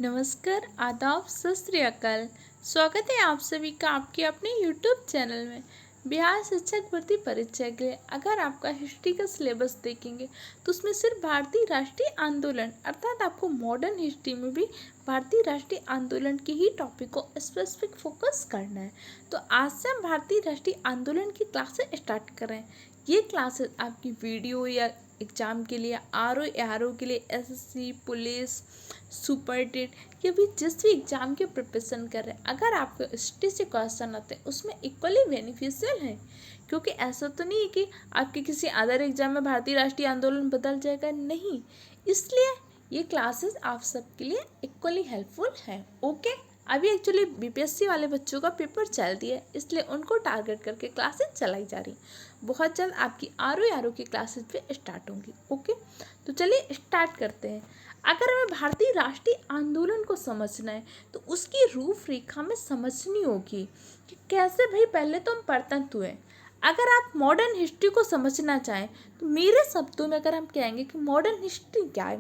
नमस्कार, आदाब, सत श्री अकाल। स्वागत है आप सभी का आपके अपने YouTube चैनल में। बिहार शिक्षक भर्ती परीक्षा के लिए अगर आपका हिस्ट्री का सिलेबस देखेंगे तो उसमें सिर्फ भारतीय राष्ट्रीय आंदोलन अर्थात आपको मॉडर्न हिस्ट्री में भी भारतीय राष्ट्रीय आंदोलन के ही टॉपिक को स्पेसिफिक फोकस करना है। तो आज से हम भारतीय राष्ट्रीय आंदोलन की क्लासेस स्टार्ट कर रहे हैं। ये क्लासेस आपकी वीडियो या एग्ज़ाम के लिए आर ओ के लिए एसएससी पुलिस सुपरटेट या भी जिस भी एग्ज़ाम के प्रिपरेशन कर रहे हैं, अगर आपको हिस्ट्री से क्वेश्चन आते हैं उसमें इक्वली बेनिफिशियल है। क्योंकि ऐसा तो नहीं है कि आपके किसी अदर एग्जाम में भारतीय राष्ट्रीय आंदोलन बदल जाएगा, नहीं। इसलिए ये क्लासेस आप सबके लिए इक्वली हेल्पफुल है। ओके, अभी एक्चुअली बीपीएससी वाले बच्चों का पेपर चल दिया है, इसलिए उनको टारगेट करके क्लासेस चलाई जा रही। बहुत जल्द आपकी आर ओ की क्लासेस भी स्टार्ट होंगी। ओके, तो चलिए स्टार्ट करते हैं। अगर हमें भारतीय राष्ट्रीय आंदोलन को समझना है तो उसकी रूपरेखा में समझनी होगी कि कैसे भाई पहले तो हम परतंत्र हुए। अगर आप मॉडर्न हिस्ट्री को समझना चाहें तो मेरे शब्दों में अगर हम कहेंगे कि मॉडर्न हिस्ट्री क्या है,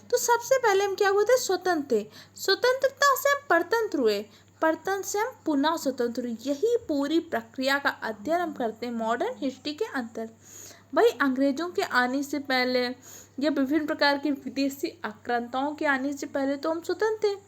तो सबसे पहले हम क्या हुए थे, स्वतंत्र थे। स्वतंत्रता से हम परतंत्र हुए, परतंत्र से हम पुनः स्वतंत्र हुए। यही पूरी प्रक्रिया का अध्ययन हम करते हैं मॉडर्न हिस्ट्री के अंदर। भाई अंग्रेजों के आने से पहले या विभिन्न प्रकार के विदेशी आक्रांताओं के आने से पहले तो हम स्वतंत्र थे।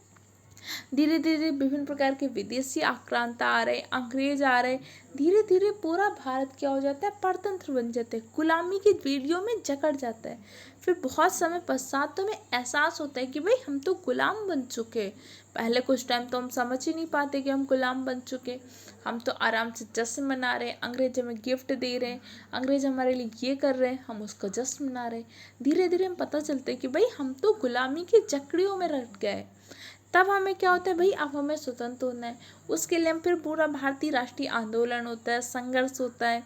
धीरे धीरे विभिन्न प्रकार के विदेशी आक्रांता आ रहे, अंग्रेज आ रहे, धीरे धीरे पूरा भारत क्या हो जाता है, परतंत्र बन जाते हैं, गुलामी की वीडियो में जकड़ जाता है। फिर बहुत समय पश्चात तो हमें एहसास होता है कि भाई हम तो गुलाम बन चुके। पहले कुछ टाइम तो हम समझ ही नहीं पाते कि हम गुलाम बन चुके। हम तो आराम से जश्न मना रहे हैं, अंग्रेज हमें गिफ्ट दे रहे हैं, अंग्रेज हमारे लिए ये कर रहे हैं, हम उसका जश्न मना रहे हैं। धीरे धीरे हम पता चलते हैं कि भाई हम तो गुलामी की जकड़ियों में रट गए। तब हमें क्या होता है, भाई अब हमें स्वतंत्र होना है। उसके लिए हम फिर पूरा भारतीय राष्ट्रीय आंदोलन होता है, संघर्ष होता है।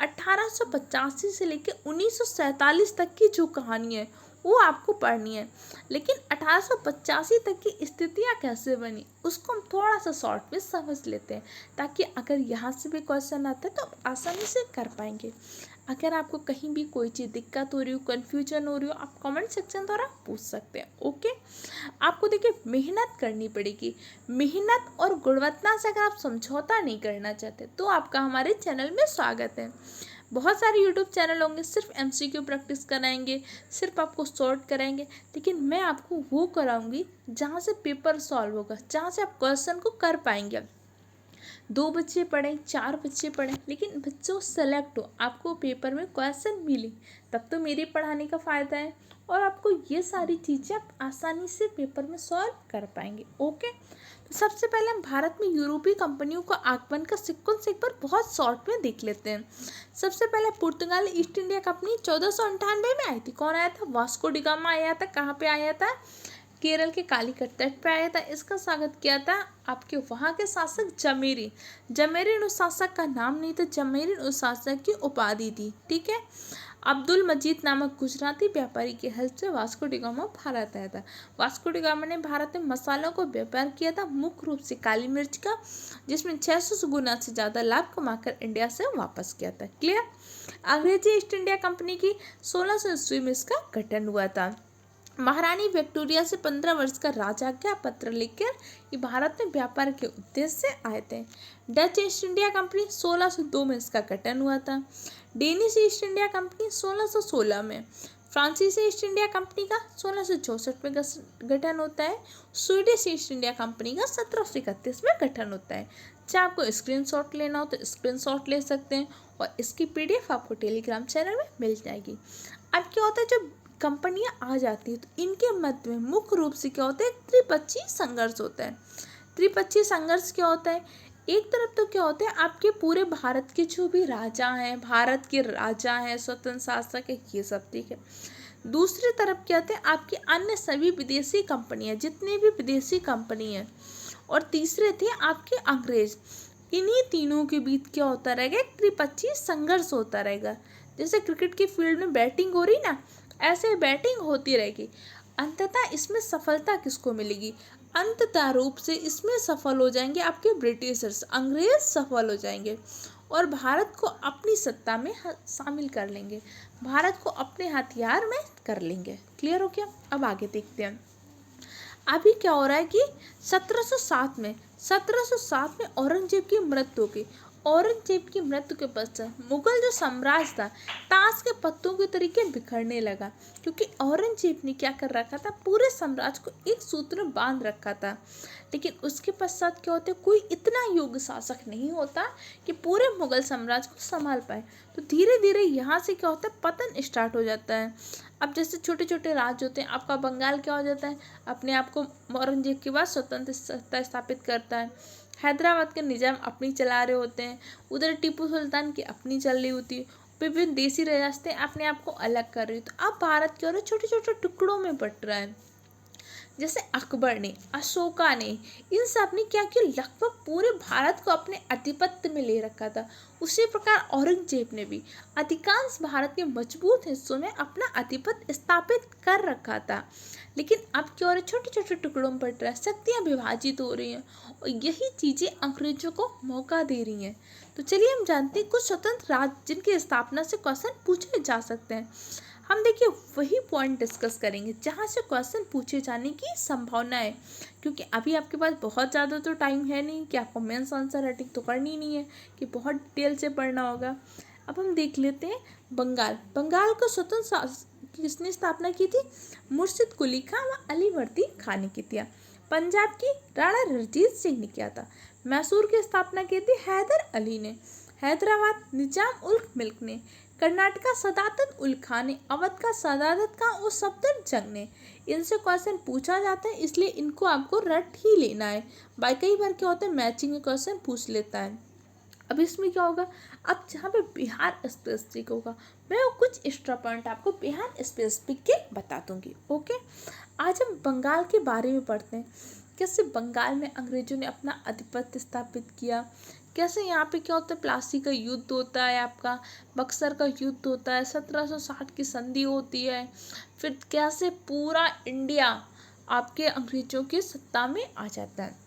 1885 से लेकर 1947 तक की जो कहानी है वो आपको पढ़नी है। लेकिन 1885 तक की स्थितियाँ कैसे बनी उसको हम थोड़ा सा शॉर्ट में समझ लेते हैं, ताकि अगर यहाँ से भी क्वेश्चन आता है तो आप आसानी से कर पाएंगे। अगर आपको कहीं भी कोई चीज़ दिक्कत हो रही हो, कन्फ्यूजन हो रही हो, आप कमेंट सेक्शन द्वारा पूछ सकते हैं। ओके, आपको देखिए मेहनत करनी पड़ेगी। मेहनत और गुणवत्ता से अगर आप समझौता नहीं करना चाहते तो आपका हमारे चैनल में स्वागत है। बहुत सारे यूट्यूब चैनल होंगे सिर्फ एमसीक्यू प्रैक्टिस कराएंगे, सिर्फ आपको सॉर्ट कराएंगे, लेकिन मैं आपको वो कराऊंगी जहाँ से पेपर सॉल्व होगा, जहाँ से आप क्वेश्चन को कर पाएंगे। 2 बच्चे पढ़ें, 4 बच्चे पढ़ें, लेकिन बच्चों सेलेक्ट हो, आपको पेपर में क्वेश्चन मिले, तब तो मेरे पढ़ाने का फ़ायदा है और आपको ये सारी चीज़ें आप आसानी से पेपर में सॉल्व कर पाएंगे। ओके, तो सबसे पहले हम भारत में यूरोपीय कंपनियों का आगमन का सीक्वेंस एक बार बहुत शॉर्ट में देख लेते हैं। सबसे पहले पुर्तगाल ईस्ट इंडिया कंपनी 1498 में आई थी। कौन आया था? वास्को डी गामा आया था। कहाँ पे आया था? केरल के कालीकट तट पर आया था। इसका स्वागत किया था आपके वहाँ के शासक जमेरी। जमेरी अनुशासक का नाम नहीं था, जमेरी अनुशासक की उपाधि थी। ठीक है। अब्दुल मजीद नामक गुजराती व्यापारी के हेल्प से वास्को डी गामा भारत आया था। वास्को डी गामा ने भारत में मसालों को व्यापार किया था, मुख्य रूप से काली मिर्च का, जिसमें 600 गुना से ज़्यादा लाभ कमाकर इंडिया से वापस किया था। क्लियर। अंग्रेजी ईस्ट इंडिया कंपनी की 1600 ईस्वी में इसका गठन हुआ था। महारानी विक्टोरिया से 15 वर्ष का राजाज्ञा पत्र लेकर ये भारत में व्यापार के उद्देश्य से आए थे। डच ईस्ट इंडिया कंपनी 1602 में इसका गठन हुआ था। डेनिश ईस्ट इंडिया कंपनी 1616 में। फ्रांसीसी ईस्ट इंडिया कंपनी का 1664 में गठन होता है। स्वीडिश ईस्ट इंडिया कंपनी का 1731 में गठन होता है। चाहे आपको स्क्रीनशॉट लेना हो तो स्क्रीनशॉट ले सकते हैं और इसकी पीडीएफ आपको टेलीग्राम चैनल में मिल जाएगी। अब क्या होता है, जब कंपनियां आ जाती है तो इनके मध्य में मुख्य रूप से क्या होता है, त्रिपक्षीय संघर्ष होता है। त्रिपक्षीय संघर्ष क्या होता है, एक तरफ तो क्या होता है, आपके पूरे भारत के जो भी राजा हैं, भारत के राजा हैं, स्वतंत्र शासक है, ये सब ठीक है। दूसरी तरफ क्या होते हैं, आपकी अन्य सभी विदेशी कंपनियां, जितनी भी विदेशी कंपनी है, और तीसरे थे आपके अंग्रेज। इन्हीं तीनों के बीच क्या होता रहेगा, एक त्रिपक्षीय संघर्ष होता रहेगा। जैसे क्रिकेट की फील्ड में बैटिंग हो रही ना, ऐसे बैटिंग होती रहेगी। अंततः इसमें सफलता किसको मिलेगी, अंततः रूप से इसमें सफल हो जाएंगे आपके ब्रिटिशर्स, अंग्रेज सफल हो जाएंगे और भारत को अपनी सत्ता में शामिल कर लेंगे, भारत को अपने हथियार में कर लेंगे। क्लियर हो गया। अब आगे देखते हैं। अभी क्या हो रहा है कि 1707 में औरंगजेब की मृत्यु हो गई। औरंगजेब की मृत्यु के पश्चात मुगल जो साम्राज्य था ताश के पत्तों के तरीके बिखरने लगा, क्योंकि औरंगजेब ने क्या कर रखा था, पूरे साम्राज्य को एक सूत्र में बांध रखा था। लेकिन उसके पश्चात क्या होता है, कोई इतना योग्य शासक नहीं होता कि पूरे मुगल साम्राज्य को संभाल पाए। तो धीरे धीरे यहाँ से क्या होता है, पतन स्टार्ट हो जाता है। अब जैसे छोटे छोटे राज्य होते हैं, आपका बंगाल क्या हो जाता है, अपने आप को औरंगजेब के बाद स्वतंत्र सत्ता स्थापित करता है। हैदराबाद के निजाम अपनी चला रहे होते हैं, उधर टीपू सुल्तान की अपनी चल रही होती है, विभिन्न देसी रियासतें अपने आप को अलग कर रही। तो अब भारत क्या हो रहा है, छोटे छोटे टुकड़ों में बट रहा है। जैसे अकबर ने, अशोका ने, इन सब ने क्या किया, लगभग पूरे भारत को अपने आधिपत्य में ले रखा था। उसी प्रकार औरंगजेब ने भी अधिकांश भारत के मजबूत हिस्सों में अपना आधिपत्य स्थापित कर रखा था। लेकिन अब क्या हो रहा है, छोटे छोटे टुकड़ों में बट रहा है, शक्तियाँ विभाजित हो रही हैं और यही चीज़ें अंग्रेजों को मौका दे रही हैं। तो चलिए हम जानते हैं कुछ स्वतंत्र राज्य जिनकी स्थापना से क्वेश्चन पूछे जा सकते हैं। हम देखिए वही पॉइंट डिस्कस करेंगे जहाँ से क्वेश्चन पूछे जाने की संभावना है, क्योंकि अभी आपके पास बहुत ज़्यादा तो टाइम है नहीं कि आपको मेंस आंसर राइटिंग तो करनी नहीं है कि बहुत डिटेल से पढ़ना होगा। अब हम देख लेते हैं बंगाल को स्वतंत्र किसने स्थापना की थी, मुर्शिद कुली खां व अलीवर्दी खान ने की थी। पंजाब की राणा रणजीत सिंह ने किया था। मैसूर की स्थापना की थी हैदर अली ने। हैदराबाद निजाम उल मुल्क ने। कर्नाटक का सदातत उल खान ने। अवध का सदातत खां और सफदर जंग ने। इनसे क्वेश्चन पूछा जाता है, इसलिए इनको आपको रट ही लेना है। बाई कई बार क्या होता है, मैचिंग क्वेश्चन पूछ लेता है। अब इसमें क्या होगा, अब जहाँ पे बिहार स्पेसिफिक होगा, मैं वो कुछ एक्स्ट्रा पॉइंट आपको बिहार स्पेसिफिक के बता दूंगी। ओके, आज हम बंगाल के बारे में पढ़ते हैं। कैसे बंगाल में अंग्रेजों ने अपना आधिपत्य स्थापित किया, कैसे यहाँ पे क्या होता है, प्लासी का युद्ध होता है, आपका बक्सर का युद्ध होता है, 1760 की संधि होती है, फिर कैसे पूरा इंडिया आपके अंग्रेजों की सत्ता में आ जाता है।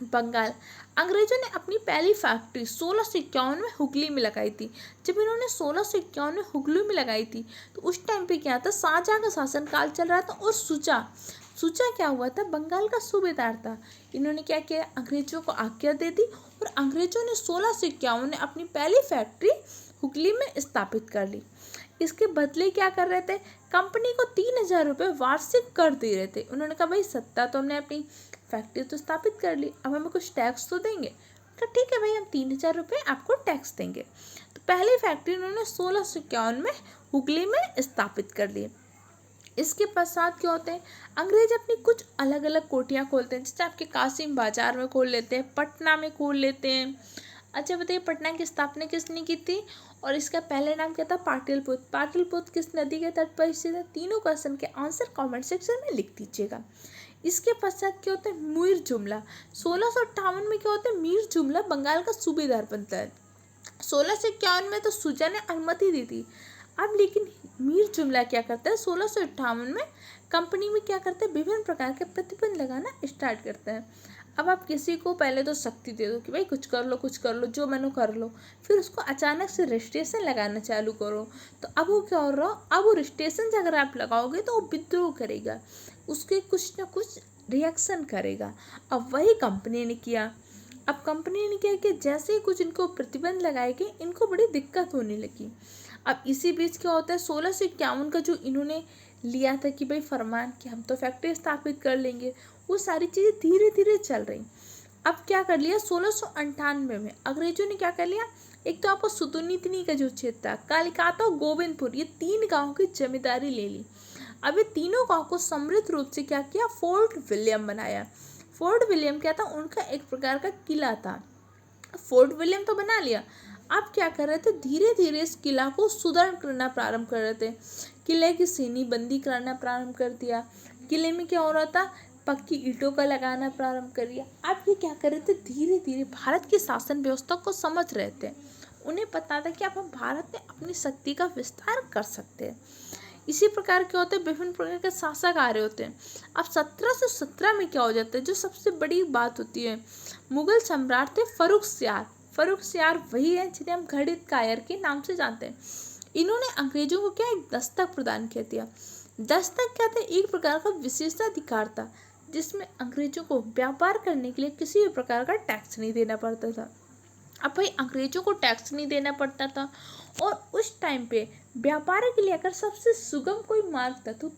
बंगाल, अंग्रेजों ने अपनी पहली फैक्ट्री 1651 में हुगली में लगाई थी। जब इन्होंने 1651 में हुगली में लगाई थी तो उस टाइम पे क्या था, शाहजहां का शासनकाल चल रहा था और सुचा क्या हुआ था, बंगाल का सूबेदार था। इन्होंने क्या किया, अंग्रेजों को आज्ञा दे दी और अंग्रेजों ने 1651 में अपनी पहली फैक्ट्री हुगली में स्थापित कर ली। इसके बदले क्या कर रहे थे, कंपनी को 3000 रुपये वार्षिक कर दे रहे थे। उन्होंने कहा भाई सत्ता तो हमने अपनी फैक्ट्री तो स्थापित कर ली, अब हमें कुछ टैक्स तो देंगे। तो ठीक है भाई, हम 3000 रुपये आपको टैक्स देंगे। तो पहली फैक्ट्री उन्होंने 1651 में हुगली में स्थापित कर ली। इसके पश्चात क्या होते हैं, अंग्रेज अपनी कुछ अलग अलग कोठियाँ खोलते हैं, जैसे आपके कासिम बाजार में खोल लेते हैं, पटना में खोल लेते हैं। अच्छा बताइए, पटना की स्थापना किसने की थी और इसका पहले नाम क्या था, पाटलिपुत्र। पाटलिपुत्र किस नदी के तट पर स्थित है, तीनों क्वेश्चन के आंसर कमेंट सेक्शन में लिख दीजिएगा। इसके पश्चात क्या होता है, मीर जुमला। 1658 में क्या होता है, मीर जुमला बंगाल का सूबेदार बनता है। 1651 में तो सुजा ने अनुमति दी थी। अब लेकिन मीर जुमला क्या करता है, 1658 में कंपनी में क्या करता है, विभिन्न प्रकार के प्रतिबंध लगाना स्टार्ट करता है। अब आप किसी को पहले तो शक्ति दे दो कि भाई कुछ कर लो, जो मनो कर लो, फिर उसको अचानक से रिस्ट्रिक्शन लगाना चालू करो। तो अब वो क्या हो रहा, अब वो रिस्ट्रिक्शन अगर आप लगाओगे तो वो विद्रोह करेगा, उसके कुछ ना कुछ रिएक्शन करेगा। अब वही कंपनी ने किया। अब कंपनी ने क्या किया, जैसे ही कुछ इनको प्रतिबंध लगाए गए, इनको बड़ी दिक्कत होने लगी। अब इसी बीच क्या होता है, 1651 का जो इन्होंने लिया था कि भाई फरमान कि हम तो फैक्ट्री स्थापित कर लेंगे, वो सारी चीज़ें धीरे धीरे चल रही। अब क्या कर लिया, 1698 में अंग्रेजों ने क्या कर लिया, एक तो आपको सुतुनितनी का जो क्षेत्र था, कालिकाता और गोविंदपुर, ये 3 गाँव की जमींदारी ले ली। अब ये तीनों गाँव को समृद्ध रूप से क्या किया, फोर्ट विलियम बनाया। फोर्ट विलियम क्या था, उनका एक प्रकार का किला था। फोर्ट विलियम तो बना लिया, अब क्या कर रहे थे, धीरे धीरे इस किला को सुदृढ़ करना प्रारंभ कर रहे थे। किले की सीनी बंदी करना प्रारंभ कर दिया। किले में क्या हो रहा था, पक्की ईंटों का लगाना प्रारंभ कर दिया। अब ये क्या कर रहे थे, धीरे धीरे भारत की शासन व्यवस्था को समझ रहे थे। उन्हें पता था कि अब हम भारत में अपनी शक्ति का विस्तार कर सकते हैं। इसी प्रकार क्या होते हैं, विभिन्न प्रकार के शासक आ रहे होते हैं। अब 1717 में क्या हो जाता है, जो सबसे बड़ी बात होती है, मुगल सम्राट थे फर्रुखसियार। फर्रुखसियार वही है जिन्हें हम घड़ित कायर के नाम से जानते हैं। इन्होंने अंग्रेजों को क्या एक दस्तक प्रदान किया दिया। दस्तक क्या था, एक प्रकार का विशेषाधिकार था। जिसमें अंग्रेजों को व्यापार करने के लिए किसी भी प्रकार का टैक्स नहीं देना पड़ता था। अब भाई अंग्रेजों को टैक्स नहीं देना पड़ता था और उस टाइम पे व्यापार के लिए अगर सबसे सुगम कोई मार्ग था तो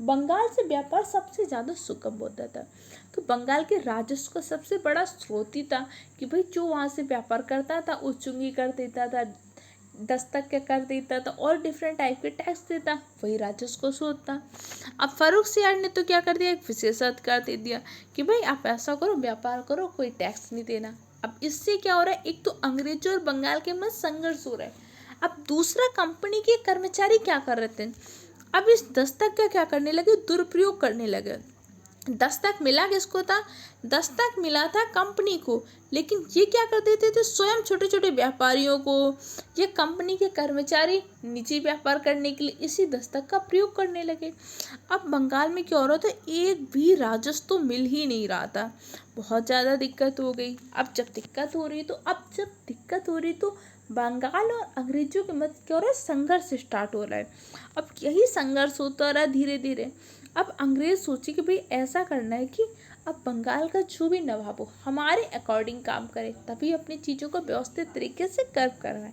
बंगाल से व्यापार सबसे ज़्यादा सुगम होता था। तो बंगाल के राजस्व का सबसे बड़ा स्रोत ही था कि भाई जो वहाँ से व्यापार करता था उच्चुंगी कर देता था, दस्तक क्या कर देता था और डिफरेंट टाइप के टैक्स देता, वही राजस्व को स्रोत था। अब फारूकसियार ने तो क्या कर दिया, एक विशेष अधिकार दे दिया कि भाई आप ऐसा करो, व्यापार करो, कोई टैक्स नहीं देना। अब इससे क्या हो रहा है, एक तो अंग्रेजों और बंगाल के मध्य संघर्ष हो रहा है। अब दूसरा, कंपनी के कर्मचारी क्या कर रहे थे, अब इस दस्तक का क्या करने लगे, दुरुपयोग करने लगे। दस्तक मिला किसको था, दस्तक मिला था कंपनी को, लेकिन ये क्या कर देते थे, स्वयं छोटे छोटे व्यापारियों को, ये कंपनी के कर्मचारी निजी व्यापार करने के लिए इसी दस्तक का प्रयोग करने लगे। अब बंगाल में क्या हो रहा था, एक भी राजस्व तो मिल ही नहीं रहा था, बहुत ज़्यादा दिक्कत हो गई। अब जब दिक्कत हो रही तो बंगाल और अंग्रेजों के मध्य क्या हो रहा है, संघर्ष स्टार्ट हो रहा है। अब यही संघर्ष होता रहा धीरे धीरे। अब अंग्रेज सोचे कि भाई ऐसा करना है कि अब बंगाल का जो भी नवाब हो हमारे अकॉर्डिंग काम करे, तभी अपनी चीज़ों को व्यवस्थित तरीके से कर्व करवाए।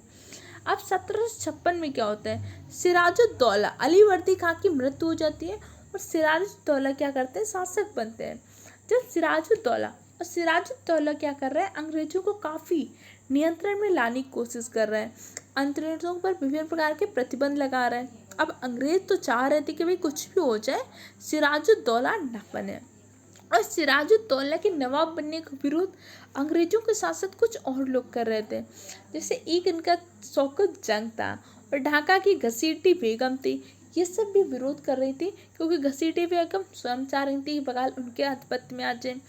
अब 1756 में क्या होता है, सिराजुद्दौला अलीवर्दी खां की मृत्यु हो जाती है और सिराजुद्दौला क्या करते हैं, शासक बनते हैं। जब सिराजुद्दौला क्या कर रहा है, अंग्रेजों को काफ़ी नियंत्रण में लाने की कोशिश कर रहा है, अंग्रेजों पर विभिन्न प्रकार के प्रतिबंध लगा रहा है। अब अंग्रेज तो चाह रहे थे कि भाई कुछ भी हो जाए सिराजुद्दौला न बने, और सिराजुद्दौला के नवाब बनने का विरोध अंग्रेजों के साथ साथ कुछ और लोग कर रहे थे। जैसे एक इनका शौकत जंग था और ढाका की घसीटी बेगम थी, ये सब भी विरोध कर रही थी, क्योंकि घसीटी बेगम स्वयं चाह रही थी कि बंगाल उनके आधिपत्य में आ जाए।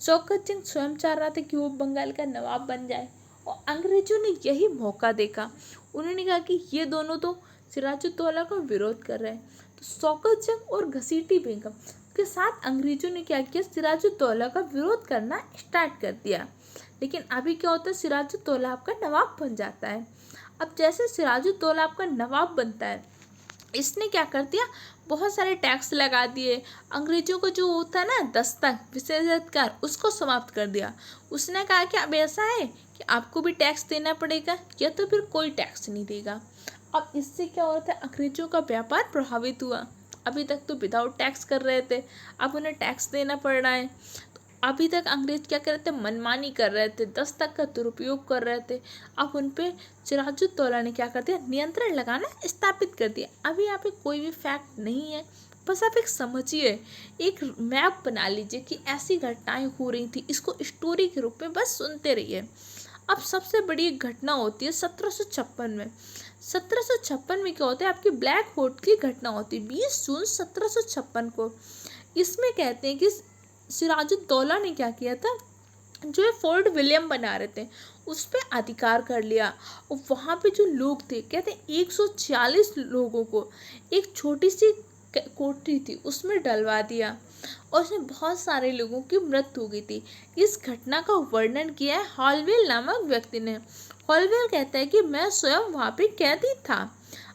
शौकत जंग स्वयं चाह रहा था कि वो बंगाल का नवाब बन जाए, और अंग्रेजों ने यही मौका देखा। उन्होंने कहा कि ये दोनों तो सिराजुद्दौला का विरोध कर रहे हैं, तो शौकत जंग और घसीटी बेगम के साथ अंग्रेजों ने क्या किया, सिराजुद्दौला का विरोध करना स्टार्ट कर दिया। लेकिन अभी क्या होता है, सिराजुद्दौला आपका नवाब बन जाता है। अब जैसे सिराजुद्दौला आपका नवाब बनता है, इसने क्या कर दिया, बहुत सारे टैक्स लगा दिए, अंग्रेजों को जो होता है ना दस्तक विशेषाधिकार, उसको समाप्त कर दिया। उसने कहा कि अब ऐसा है कि आपको भी टैक्स देना पड़ेगा या तो फिर कोई टैक्स नहीं देगा। अब इससे क्या होता है, अंग्रेजों का व्यापार प्रभावित हुआ। अभी तक तो विदाउट टैक्स कर रहे थे, अब उन्हें टैक्स देना पड़ रहा है। तो अभी तक अंग्रेज क्या कर रहे थे, मनमानी कर रहे थे, दस्तक का दुरुपयोग कर रहे थे। अब उन पे सिराजुद्दौला ने क्या कर दिया, नियंत्रण लगाना स्थापित कर दिया। अभी यहाँ पे कोई भी फैक्ट नहीं है, बस आप एक समझिए, एक मैप बना लीजिए कि ऐसी घटनाएं हो रही थी, इसको स्टोरी के रूप में बस सुनते रहिए। अब सबसे बड़ी एक घटना होती है 1756 में। 1756 में क्या होता है, आपकी ब्लैक होट की घटना होती है 20 जून 1756 को। इसमें कहते हैं कि सिराजुद्दौला ने क्या किया था, जो है फोर्ट विलियम बना रहे थे उस पर अधिकार कर लिया, और वहाँ पे जो लोग थे, कहते हैं 140 लोगों को एक छोटी सी कोठरी थी उसमें डलवा दिया, और उसमें बहुत सारे लोगों की मृत्यु हो गई थी। इस घटना का वर्णन किया है हॉलवेल नामक व्यक्ति ने। हॉलवेल कहता है कि मैं स्वयं वहाँ पे कैदी था।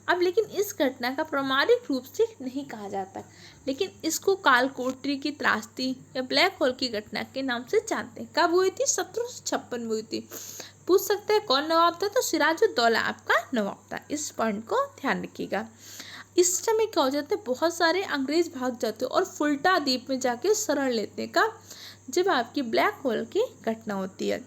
अब लेकिन इस घटना का प्रामाणिक रूप से नहीं कहा जाता, लेकिन इसको काल कोठरी की त्रासदी या ब्लैक होल की घटना के नाम से जानते हैं। कब हुई थी, 1756 में हुई थी। पूछ सकते हैं कौन नवाब था, तो सिराजुद्दौला आपका नवाब था। इस पॉइंट को ध्यान रखिएगा। इस समय क्या हो जाता है, बहुत सारे अंग्रेज भाग जाते हैं और फुल्टा द्वीप में जाके शरण लेते हैं। कब, जब आपकी ब्लैक होल की घटना होती है।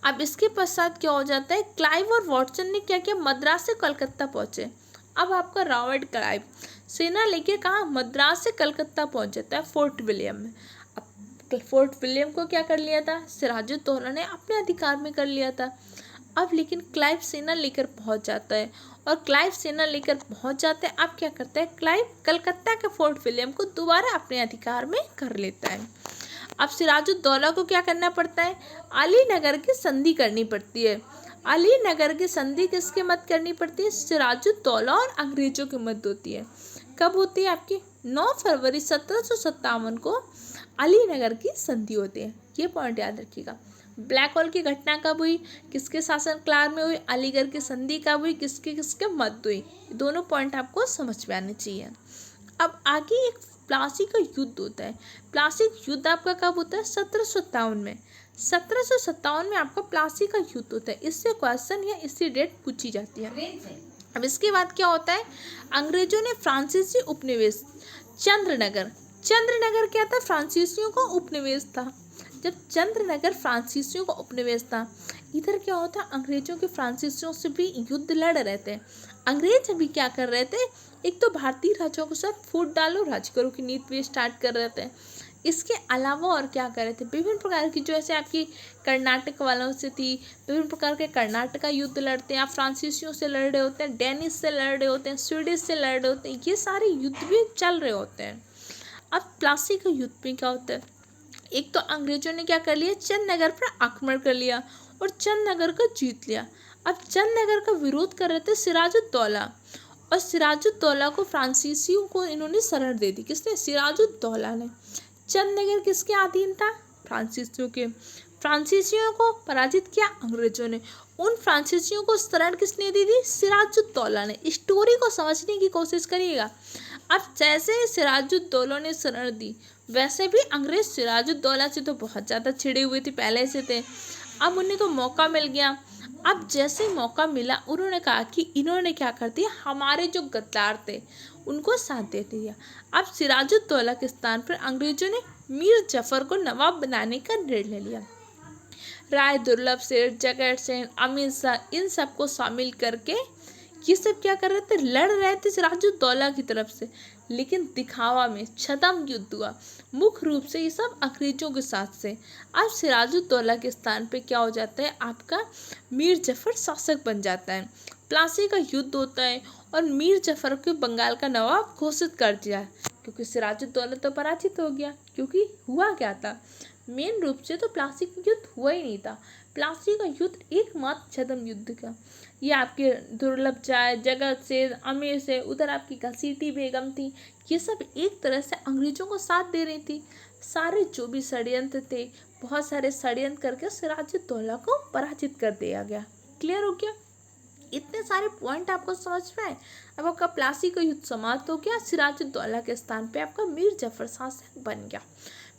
अब इसके पश्चात क्या हो जाता है, क्लाइव और वॉटसन ने क्या किया, मद्रास से कलकत्ता पहुंचे। अब आपका रॉबर्ट क्लाइव सेना लेके कहाँ, मद्रास से कलकत्ता पहुंच जाता है फोर्ट विलियम में। अब फोर्ट विलियम को क्या कर लिया था, सिराजुद्दौला ने अपने अधिकार में कर लिया था। अब लेकिन क्लाइव सेना लेकर पहुंच जाता है, और क्लाइव सेना लेकर पहुंच जाते हैं। अब क्या करता है, क्लाइव कलकत्ता के फोर्ट विलियम को दोबारा अपने अधिकार में कर लेता है। अब सिराजुद्दौला को क्या करना पड़ता है, अलीनगर की संधि करनी पड़ती है। अलीनगर की संधि किसके मध्य करनी पड़ती है, सिराजुद्दौला और अंग्रेजों के मध्य होती है। कब होती है, आपकी 9 फरवरी 1757 को अलीनगर की संधि होती है। ये पॉइंट याद रखिएगा। ब्लैक होल की घटना कब हुई, किसके शासन काल में हुई, अलीगढ़ की संधि कब हुई, किसके किसके मध्य हुई, दोनों पॉइंट आपको समझ में आने चाहिए। अब आगे एक प्लासी का युद्ध होता है। प्लासी युद्ध आपका कब होता है? 1757 में। 1757 में आपका प्लासी का युद्ध होता है। इससे क्वेश्चन या इससे डेट पूछी जाती है। अब इसके बाद क्या होता है? अंग्रेजों ने फ्रांसीसी उपनिवेश चंद्रनगर, चंद्रनगर क्या था? फ्रांसीसियों का उपनिवेश था। जब चंद्रनगर फ्रांसीसियों का उपनिवेश था, इधर क्या होता है? अंग्रेजों के फ्रांसीसियों से भी युद्ध लड़ रहे थे। अंग्रेज अभी क्या कर रहे थे? एक तो भारतीय राजाओं के साथ फूट डालो राज करो की नीति भी स्टार्ट कर रहे थे। इसके अलावा और क्या कर रहे थे? विभिन्न प्रकार की, जो ऐसे आपकी कर्नाटक वालों से थी, विभिन्न प्रकार के कर्नाटक का युद्ध लड़ते हैं। आप फ्रांसीसियों से लड़ रहे होते हैं, डेनिश से लड़ रहे होते हैं, स्वीडिश से लड़ रहे होते हैं। ये सारे युद्ध भी चल रहे होते हैं। अब प्लासी का युद्ध में क्या होता है? एक तो अंग्रेजों ने क्या कर लिया? चंदनगर पर आक्रमण कर लिया और चंदनगर को जीत लिया। अब चंदनगर का विरोध कर रहे थे सिराजुद्दौला, और सिराजुद्दौला को फ्रांसीसियों को इन्होंने शरण दे दी। किसने? सिराजुद्दौला ने। चंदनगर किसके अधीन था? फ्रांसीसियों के। फ्रांसीसियों को पराजित किया अंग्रेजों ने। उन फ्रांसीसियों को शरण किसने दी थी? सिराजुद्दौला ने। स्टोरी को समझने की कोशिश करिएगा। अब जैसे ही सिराजुद्दौला ने शरण दी, वैसे भी अंग्रेज सिराजुद्दौला से तो बहुत ज़्यादा छिड़े हुए थे, पहले से थे। अब उन्हें तो मौका मिल गया। अब जैसे मौका मिला, उन्होंने कहा कि इन्होंने क्या कर दिया? हमारे जो गद्दार थे उनको साथ दे दिया। अब सिराजुद्दौला के स्थान पर अंग्रेजों ने मीर जफर को नवाब बनाने का निर्णय लिया। राय दुर्लभ सेठ, जगत सेन, अमीर शाह, इन सबको शामिल करके ये सब क्या कर रहे थे? लड़ रहे थे सिराजुद्दौला की तरफ से, लेकिन दिखावा में छद्म युद्ध हुआ। मुख्य रूप से ये सब अंग्रेजों के साथ से। अब सिराजुद्दौला के स्थान पे क्या हो जाता है? आपका मीर जफर शासक बन जाता है। प्लासी का युद्ध होता है और मीर जफर को बंगाल का नवाब घोषित कर दिया, क्योंकि सिराजुद्दौला तो पराजित हो गया। क्योंकि हुआ क्या था? मेन रूप से तो प्लासी का युद्ध हुआ ही नहीं था। प्लासी का युद्ध एकमात्र छद्म युद्ध का। ये आपके दुर्लभ चाय, जगत से, अमीर से, उधर आपकी घसीटी बेगम थी, ये सब एक तरह से अंग्रेजों को साथ दे रही थी। सारे जो भी षड्यंत्र थे, बहुत सारे षड्यंत्र करके सिराजुद्दौला को पराजित कर दिया गया। क्लियर हो गया? इतने सारे पॉइंट आपको समझ में आए। अब आपका प्लासी का युद्ध समाप्त हो गया। सिराजुद्दौला के स्थान पे आपका मीर जफर शासक बन गया।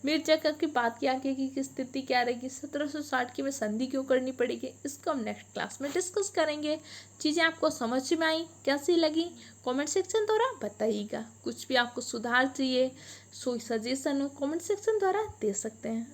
मीर जफर की बात की आगे की स्थिति क्या रहेगी? 1760 की में संधि क्यों करनी पड़ेगी, इसको हम नेक्स्ट क्लास में डिस्कस करेंगे। चीज़ें आपको समझ में आई, कैसी लगी, कमेंट सेक्शन द्वारा बताइएगा। कुछ भी आपको सुधार चाहिए, कोई सजेशन हो, कमेंट सेक्शन द्वारा दे सकते हैं।